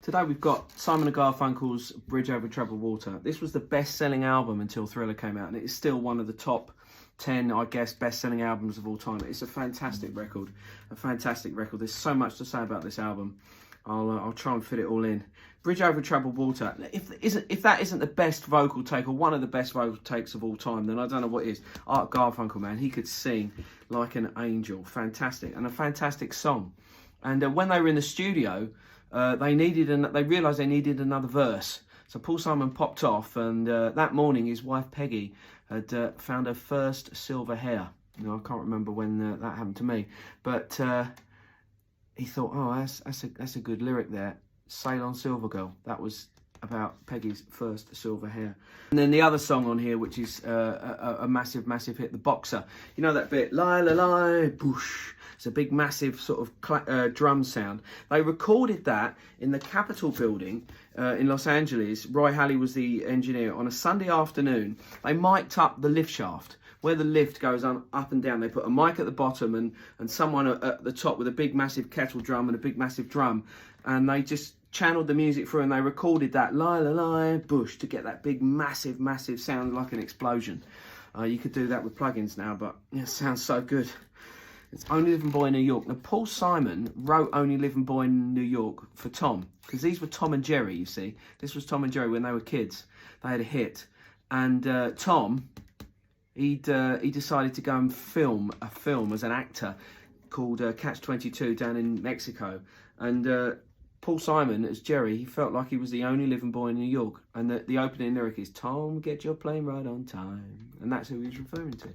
Today we've got Simon & Garfunkel's Bridge Over Troubled Water. This was the best-selling album until Thriller came out, and it is still one of the top 10, I guess, best-selling albums of all time. It's a fantastic record, There's so much to say about this album. I'll try and fit it all in. Bridge Over Troubled Water. If that isn't the best vocal take, or one of the best vocal takes of all time, then I don't know what is. Art Garfunkel, man, he could sing like an angel. Fantastic, and a fantastic song. And when they were in the studio, they realised they needed another verse. So Paul Simon popped off, and that morning his wife Peggy had found her first silver hair. You know, I can't remember when that happened to me, but he thought, oh, that's a good lyric there. Sail on Silver Girl. That was about Peggy's first silver hair. And then the other song on here, which is a massive hit, The Boxer. You know that bit, lie, lie, lie, boosh. It's a big, massive sort of drum sound. They recorded that in the Capitol building in Los Angeles. Roy Halley was the engineer. On a Sunday afternoon, they mic'd up the lift shaft, where the lift goes on up and down. They put a mic at the bottom and someone at the top with a big, massive kettle drum and a big, massive drum. And they just channeled the music through, and they recorded that lie, lie, lie, bush, to get that big, massive sound like an explosion. You could do that with plugins now, but yeah, it sounds so good. It's Only Living Boy in New York. Now, Paul Simon wrote Only Living Boy in New York for Tom, because these were Tom and Jerry, you see. This was Tom and Jerry when they were kids. They had a hit. And Tom, he decided to go and film a film as an actor called Catch-22 down in Mexico. And Paul Simon, as Jerry, he felt like he was the only living boy in New York. And the opening lyric is, Tom, get your plane right on time. And that's who he's referring to.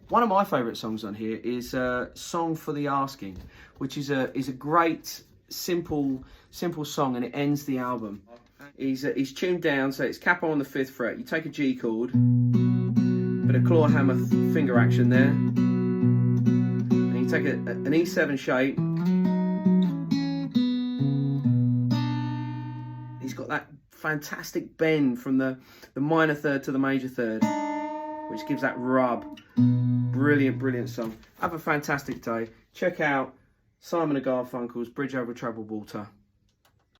One of my favourite songs on here is Song for the Asking, which is a great, simple song, and it ends the album. He's tuned down, so it's capo on the 5th fret. You take a G chord, bit of claw hammer finger action there, and you take an E7 shape. He's got that fantastic bend from the minor third to the major third, which gives that rub. Brilliant song. Have a fantastic day. Check out Simon & Garfunkel's Bridge Over Troubled Water.